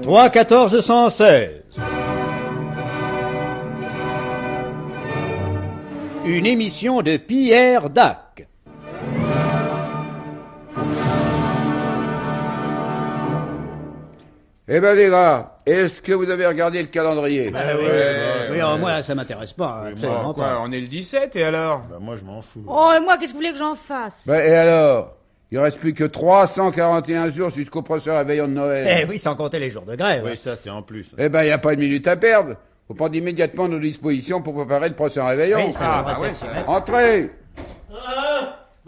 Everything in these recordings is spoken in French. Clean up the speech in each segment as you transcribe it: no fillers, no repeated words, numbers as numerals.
3 1416. Une émission de Pierre Dac. Eh ben les gars, est-ce que vous avez regardé le calendrier? Oui, moi ça m'intéresse pas, absolument pas. On est le 17 et alors? Moi, je m'en fous. Oh, et moi, qu'est-ce que vous voulez que j'en fasse? Et alors? Il reste plus que 341 jours jusqu'au prochain réveillon de Noël. Eh oui, sans compter les jours de grève. Oui, ça, c'est en plus. Eh ben, y a pas une minute à perdre. Faut prendre immédiatement nos dispositions pour préparer le prochain réveillon. Oui, ça devrait peut-être s'y mettre. Entrez!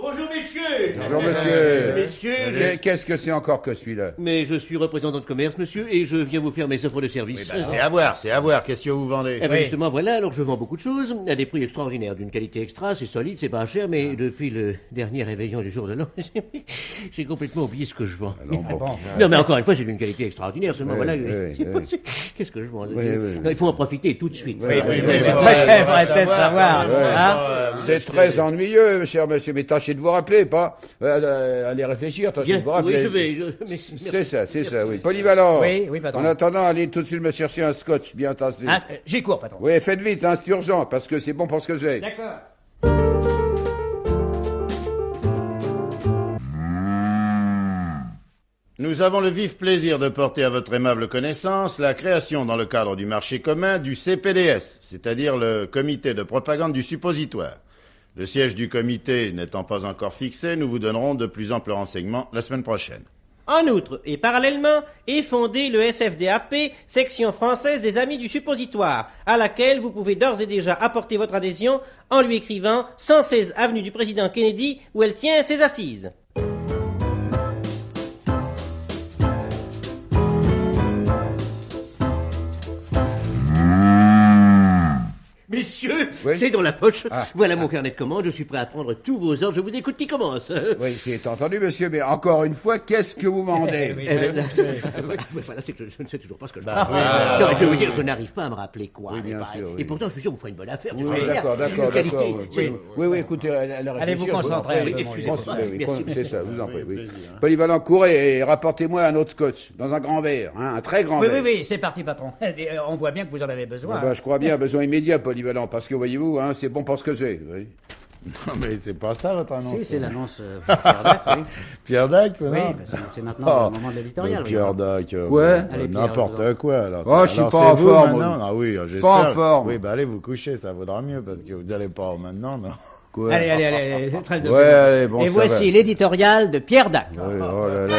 Bonjour messieurs. Bonjour monsieur. Messieurs, Qu'est-ce que c'est encore que celui-là? mais je suis représentant de commerce, monsieur, et je viens vous faire mes offres de service. C'est à voir. Qu'est-ce que vous vendez? Eh ben Oui. justement, voilà, alors je vends beaucoup de choses, à des prix extraordinaires, d'une qualité extra, c'est solide, c'est pas cher, mais depuis le dernier réveillon du jour de l'an, j'ai complètement oublié ce que je vends. Non, mais encore une fois, c'est d'une qualité extraordinaire, seulement voilà, qu'est-ce que je vends? Non, il faut en profiter tout de suite. J'aimerais peut-être savoir. C'est très ennuyeux, cher monsieur, mais tâchez de vous rappeler, pas allez réfléchir, tâchez Bien, de vous rappeler. oui, je vais. C'est ça, oui. Polyvalent. Oui, patron. En attendant, allez tout de suite me chercher un scotch bien tassé. Ah, j'y cours, patron. Oui, faites vite, hein, c'est urgent, parce que c'est bon pour ce que j'ai. D'accord. Nous avons le vif plaisir de porter à votre aimable connaissance la création dans le cadre du marché commun du CPDS, c'est-à-dire le comité de propagande du suppositoire. Le siège du comité n'étant pas encore fixé, nous vous donnerons de plus amples renseignements la semaine prochaine. En outre, et parallèlement, est fondé le SFDAP, section française des Amis du Suppositoire, à laquelle vous pouvez d'ores et déjà apporter votre adhésion en lui écrivant 116 avenue du Président Kennedy, où elle tient ses assises. Messieurs, Oui. c'est dans la poche. Ah. Voilà mon carnet de commandes, je suis prêt à prendre tous vos ordres, je vous écoute, qui commence? Oui, c'est entendu, monsieur, mais encore une fois, qu'est-ce que vous vendez? Eh ben, là, voilà, c'est que je ne sais toujours pas ce que je Bah, fais. oui, Non, je veux dire, je n'arrive pas à me rappeler quoi. Oui, bien et pareil. sûr, oui. Et pourtant, je suis sûr que vous ferez une bonne affaire. Oui, tu vois, d'accord, c'est d'accord, une qualité. d'accord. Oui, écoutez, elle Allez vous concentrer un peu, mon Excusez-moi. vieux. Merci. C'est ça, vous en prie, oui. plaisir, hein. Polyvalent, courez et rapportez-moi un autre scotch, dans un grand verre, hein, un très grand verre. Oui, c'est parti, patron. On voit bien que vous en avez besoin. Ah bah, je crois bien, besoin immédiat, Polyvalent, parce que voyez-vous, hein, c'est bon pour ce que j'ai. Oui. Non, mais c'est pas ça, votre annonce. Si, c'est l'annonce Pierre Dac, oui. Pierre Dac, Oui, non? bah, c'est maintenant le moment de l'éditorial. Mais Pierre Dac, Quoi? Allez, Pierre, n'importe quoi, alors. Oh, je suis Alors, pas c'est en vous, forme, maintenant? moi. Ah oui, j'espère. Pas en forme. Oui, bah allez vous coucher, ça vaudra mieux, parce que vous allez pas maintenant, non? Quoi? Allez, trêve de Ouais, allez, bon, Et ça voici va. l'éditorial de Pierre Dac. Oui, oh là là.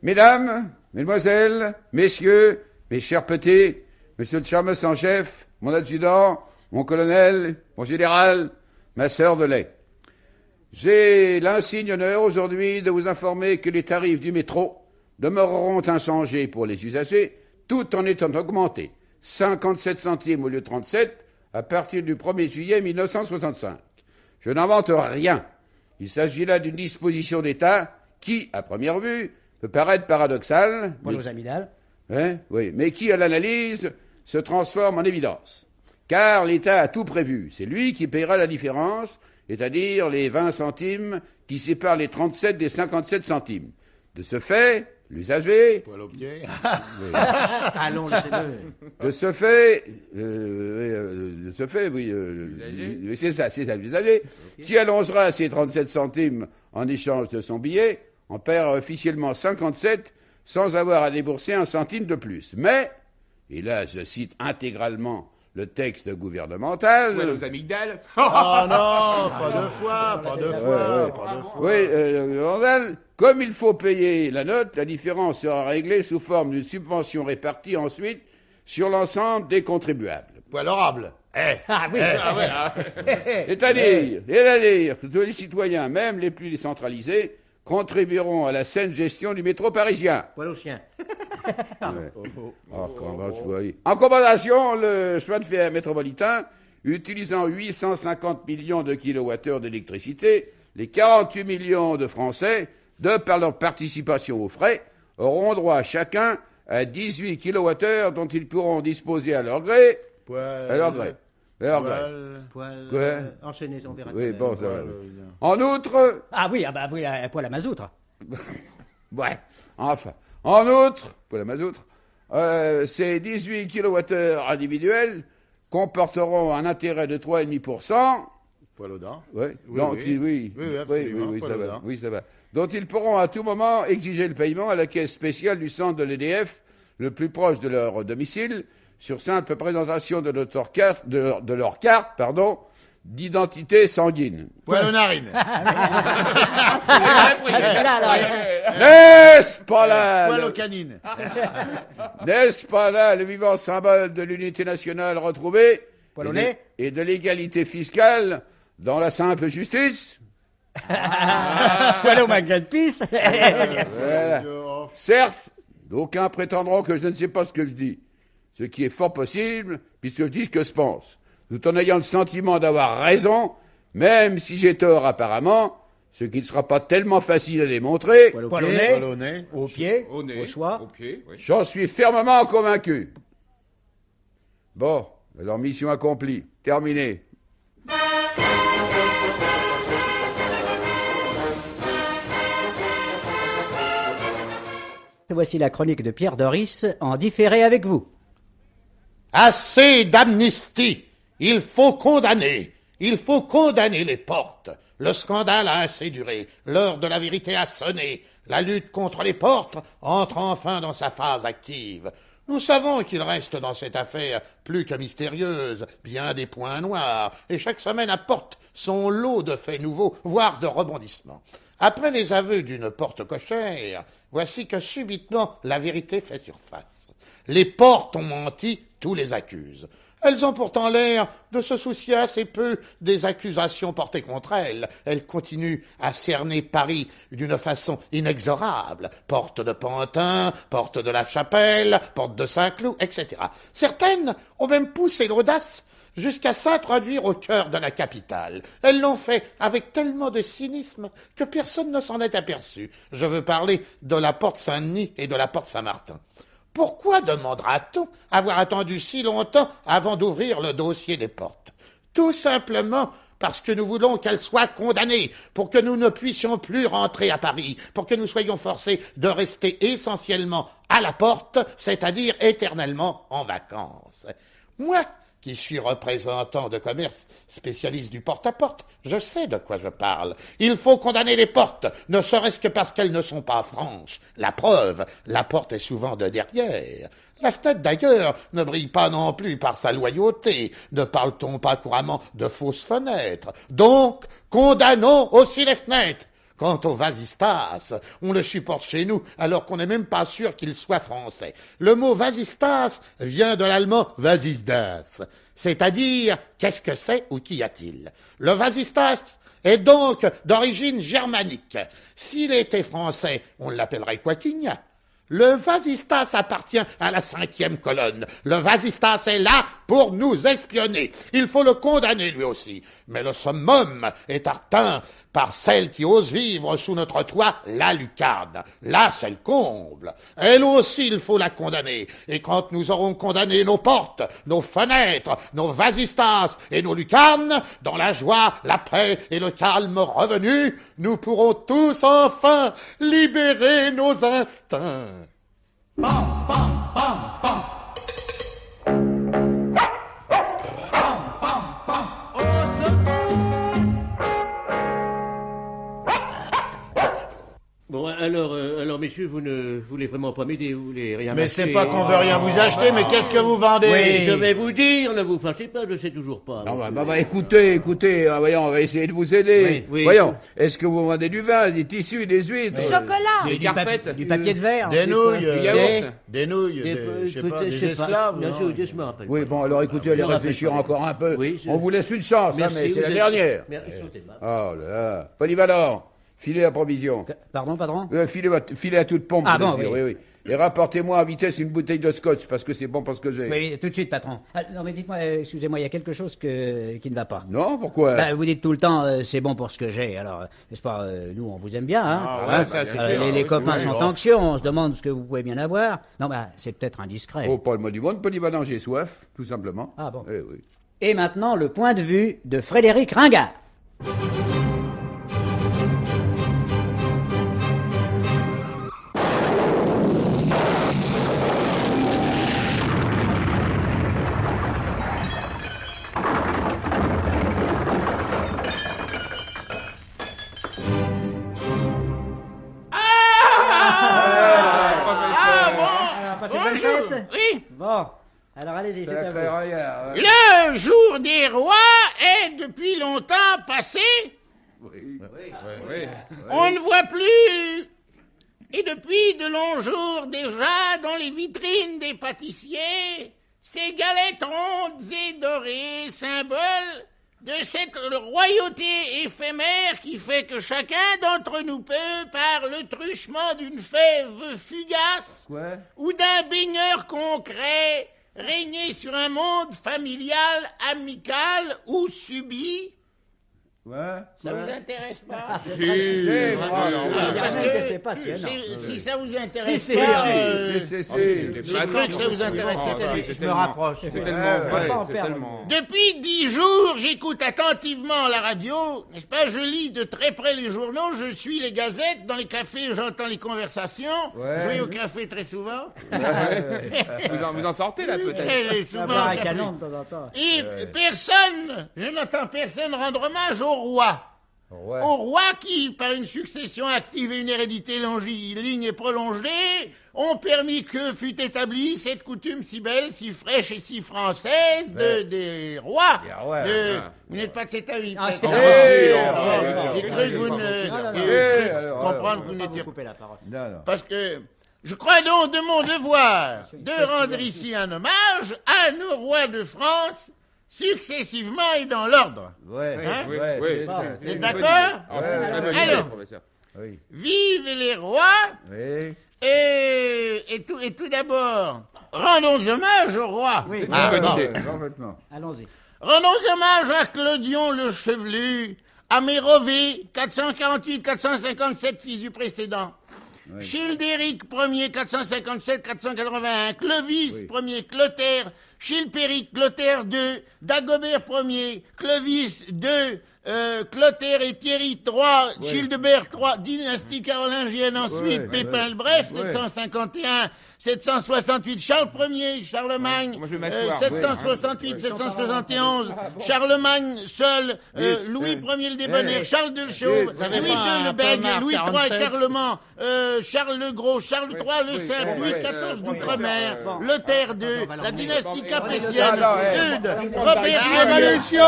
Mesdames, mesdemoiselles, messieurs, mes chers petits, monsieur le charmeux en chef, mon adjudant, mon colonel, mon général, ma sœur de lait. J'ai l'insigne honneur aujourd'hui de vous informer que les tarifs du métro demeureront inchangés pour les usagers, tout en étant augmentés 57 centimes au lieu de 37 à partir du 1er juillet 1965. Je n'invente rien. Il s'agit là d'une disposition d'État qui, à première vue, peut paraître paradoxale, Pour nos amygdales. hein, oui, mais qui, à l'analyse, se transforme en évidence. Car l'État a tout prévu. C'est lui qui paiera la différence, c'est-à-dire les 20 centimes qui séparent les 37 des 57 centimes. De ce fait, l'usager, Poil au pied. Allons, laissez-le. de ce fait, oui, c'est ça, l'usager, qui allongera ses 37 centimes en échange de son billet, en perd officiellement 57 sans avoir à débourser un centime de plus. Mais, et là je cite intégralement le texte gouvernemental. Ouais, nos amygdales. Oh non, pas deux fois. Oui, gouvernemental, comme il faut payer la note, la différence sera réglée sous forme d'une subvention répartie ensuite sur l'ensemble des contribuables. Poil horrible. Ah oui. C'est-à-dire que tous les citoyens, même les plus décentralisés, contribueront à la saine gestion du métro parisien. Poil au chien. En compensation, le chemin de fer métropolitain, utilisant 850 millions de kilowattheures d'électricité, les 48 millions de Français, de par leur participation aux frais, auront droit chacun à 18 kilowattheures dont ils pourront disposer à leur gré. Alors, enchaînez, on verra. oui, bon, ça va. En outre, Ah oui, un poêle à mazoutre. ouais, enfin. En outre, pour la mazoutre, ces 18 kWh individuels comporteront un intérêt de 3,5%. Poil aux dents. Ouais, Oui, dont oui. oui, Poil ça aux va. dents. Oui, ça va. Dont ils pourront à tout moment exiger le paiement à la caisse spéciale du centre de l'EDF le plus proche de leur domicile, sur simple présentation de leur carte, d'identité sanguine. Poil aux narines. N'est-ce pas là Poil aux canines. N'est-ce pas là le vivant symbole de l'unité nationale retrouvée Poil au nez. et de l'égalité fiscale dans la simple justice? Poêle au magret de pisse. Voilà. Certes, d'aucuns prétendront que je ne sais pas ce que je dis, ce qui est fort possible, puisque je dis ce que je pense, tout en ayant le sentiment d'avoir raison, même si j'ai tort apparemment, ce qui ne sera pas tellement facile à démontrer. Poil au Poil nez. au nez. Au pied. Au nez. Au choix. Au pied, oui. J'en suis fermement convaincu. Bon, alors mission accomplie, terminée. Voici la chronique de Pierre Doris en différé avec vous. Assez d'amnistie. Il faut condamner. Il faut condamner les portes. Le scandale a assez duré. L'heure de la vérité a sonné. La lutte contre les portes entre enfin dans sa phase active. Nous savons qu'il reste dans cette affaire plus que mystérieuse, bien des points noirs, et chaque semaine apporte son lot de faits nouveaux, voire de rebondissements. Après les aveux d'une porte cochère, voici que subitement la vérité fait surface. Les portes ont menti, tous les accusent. Elles ont pourtant l'air de se soucier assez peu des accusations portées contre elles. Elles continuent à cerner Paris d'une façon inexorable. Porte de Pantin, porte de la Chapelle, porte de Saint-Cloud, etc. Certaines ont même poussé l'audace jusqu'à s'introduire au cœur de la capitale. Elles l'ont fait avec tellement de cynisme que personne ne s'en est aperçu. Je veux parler de la porte Saint-Denis et de la porte Saint-Martin. Pourquoi demandera-t-on avoir attendu si longtemps avant d'ouvrir le dossier des portes? Tout simplement parce que nous voulons qu'elles soient condamnées, pour que nous ne puissions plus rentrer à Paris, pour que nous soyons forcés de rester essentiellement à la porte, c'est-à-dire éternellement en vacances. Moi, qui suis représentant de commerce, spécialiste du porte-à-porte, je sais de quoi je parle. Il faut condamner les portes, ne serait-ce que parce qu'elles ne sont pas franches. La preuve, la porte est souvent de derrière. La fenêtre, d'ailleurs, ne brille pas non plus par sa loyauté. Ne parle-t-on pas couramment de fausses fenêtres? Donc, condamnons aussi les fenêtres. Quant au vasistas, on le supporte chez nous alors qu'on n'est même pas sûr qu'il soit français. Le mot vasistas vient de l'allemand vasisdas, c'est-à-dire qu'est-ce que c'est ou qu'y a-t-il. Le vasistas est donc d'origine germanique. S'il était français, on l'appellerait Quaquigna. Le vasistas appartient à la 5e colonne. Le vasistas est là pour nous espionner. Il faut le condamner lui aussi. Mais le summum est atteint par celle qui ose vivre sous notre toit, la lucarne. Là, c'est le comble. Elle aussi, il faut la condamner. Et quand nous aurons condamné nos portes, nos fenêtres, nos vasistas et nos lucarnes, dans la joie, la paix et le calme revenus, nous pourrons tous enfin libérer nos instincts. Bon, alors, messieurs, vous ne voulez vraiment pas m'aider, vous voulez rien Mais m'acheter. c'est pas qu'on veut rien vous acheter, mais qu'est-ce que vous vendez? Oui, je vais vous dire, ne vous fâchez pas, je sais toujours pas. Non, écoutez, voyons, on va essayer de vous aider. Oui. Voyons, est-ce que vous vendez du vin, des tissus, des huîtres? Du chocolat. Du papier de verre. Des nouilles, Du yaourt. des nouilles, je sais pas, des esclaves. Bien non? sûr, je me rappelle. Oui, bon, alors écoutez, allez me rappelle réfléchir pas. encore un peu. Oui, On vous laisse une chance, hein, Merci, mais c'est vous la êtes- dernière. Merci, sautez-moi. Oh là là. Polyvalent, filez la provision. Pardon, patron. Filez à toute pompe, Ah je veux bon, dire, oui. oui. Et rapportez-moi à vitesse une bouteille de scotch, parce que c'est bon pour ce que j'ai. Oui, tout de suite, patron. Ah, non, mais dites-moi, excusez-moi, il y a quelque chose qui ne va pas. Non, pourquoi? Bah, vous dites tout le temps, c'est bon pour ce que j'ai. Alors, n'est-ce pas, nous, on vous aime bien, hein. Ah ouais, ça, c'est sûr. Les Oui, copains oui, sont oui. anxieux, on se demande ce que vous pouvez bien avoir. Non, bah, c'est peut-être indiscret. Oh, pas le mot du monde, Polyvalent, j'ai soif, tout simplement. Ah bon. Eh oui. Et maintenant, le point de vue de Frédéric Ringard. Oui. Bon, alors allez-y, c'est à vous. Le jour des rois est depuis longtemps passé. On ne voit plus. Et depuis de longs jours déjà, dans les vitrines des pâtissiers, ces galettes rondes et dorées, symboles de cette royauté éphémère qui fait que chacun d'entre nous peut, par le truchement d'une fève fugace ou d'un baigneur concret, régner sur un monde familial, amical ou subi. Ça vous intéresse pas? Si, c'est passionnant. Si ça vous intéresse Si, pas, J'ai cru que ça vous intéressait pas. Je me rapproche. C'est tellement vrai. C'est tellement... Depuis 10 jours, j'écoute attentivement la radio, n'est-ce pas? Je lis de très près les journaux, je suis les gazettes, dans les cafés, j'entends les conversations. Je vais au café très souvent. Vous en sortez là peut-être? Très souvent au café. Et personne, je n'entends personne rendre hommage au roi. Au roi qui, par une succession active et une hérédité longiligne et prolongée, ont permis que fût établie cette coutume si belle, si fraîche et si française des rois. Vous n'êtes pas de cet avis. J'ai cru que vous ne comprendre que vous n'étiez pas. Parce que je crois donc de mon devoir de rendre ici un hommage à nos rois de France, successivement et dans l'ordre. Oui. Vous êtes d'accord? Alors, vive les rois. Et tout d'abord, rendons hommage au roi. Allons-y. Rendons hommage à Clodion le Chevelu, à Mérové, 448-457, fils du précédent. Childéric Ier, 457-481, Clovis Ier, Clotaire, Chilpéric, Clotaire II, Dagobert Ier, Clovis II, Clotaire et Thierry III, Childebert III, dynastie carolingienne ensuite, Pépin le Bref, 751, 768, Charles Ier, Charlemagne, 768-771, Charlemagne seul, Louis Ier le Débonnaire, Charles II le Chauve, Louis II le Bègue, Louis III et Carloman, Charles le Gros, Charles III le Simple, Louis XIV d'Outre-mer, Lothaire II, la dynastie capétienne, Eudes, Robert La révolution.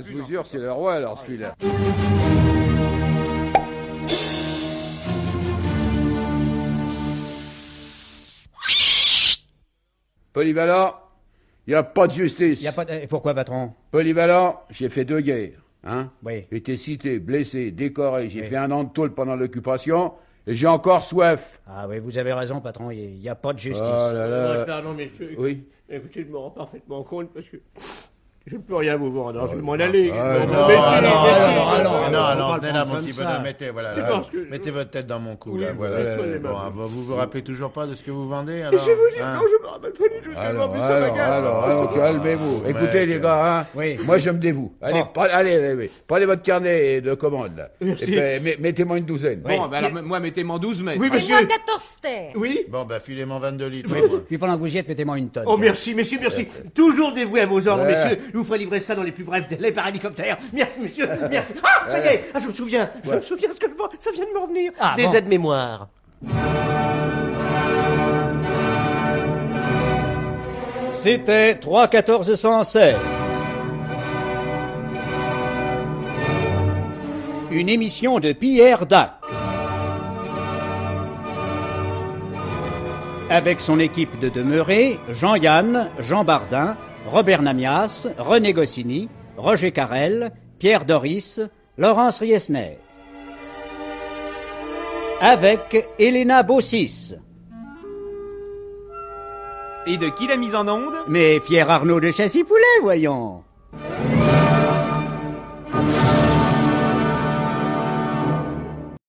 Je vous jure, c'est le roi alors celui-là. Polyvalent, il n'y a pas de justice. Y a pas de... Pourquoi, patron? Polyvalent, j'ai fait 2 guerres. Oui. J'étais cité, blessé, décoré, j'ai fait 1 an de tôle pendant l'occupation, et j'ai encore soif. Ah oui, vous avez raison, patron, il n'y a pas de justice. Oh là là. Pardon, messieurs. Oui. Écoutez, je me rends parfaitement compte parce que je ne peux rien vous vendre. Alors, je vais m'en aller. Non, venez là, mon petit bonhomme, mettez votre tête dans mon cou, là, voilà. Bon, vous vous rappelez toujours pas de ce que vous vendez, alors? Je vous dis, non, je me rappelle pas du tout. Alors, calmez-vous. Écoutez, les gars, moi, je me dévoue. Allez, prenez votre carnet de commande, là. Et puis, mettez-moi une douzaine. Bon, alors moi, mettez-moi 12 mètres. Oui, Et moi, monsieur. 14 terres. Oui. Bon, filez-moi 22 litres. Puis pendant que vous y êtes, mettez-moi une tonne. Oh, merci, messieurs, merci. Toujours dévoué à vos ordres, messieurs. Je vous ferai livrer ça dans les plus brefs délais par hélicoptère. Merci, monsieur, merci. Ah, ça y est, je me souviens, ce que je vois, ça vient de me revenir. Des aides-mémoires. C'était 3-14-116. Une émission de Pierre Dac. Avec son équipe de demeurés, Jean-Yann, Jean Bardin, Robert Namias, René Goscinny, Roger Carrel, Pierre Doris, Laurence Riesner. Avec Elena Bossis. Et de qui la mise en onde? Mais Pierre Arnaud de Châssy-Poulet, voyons.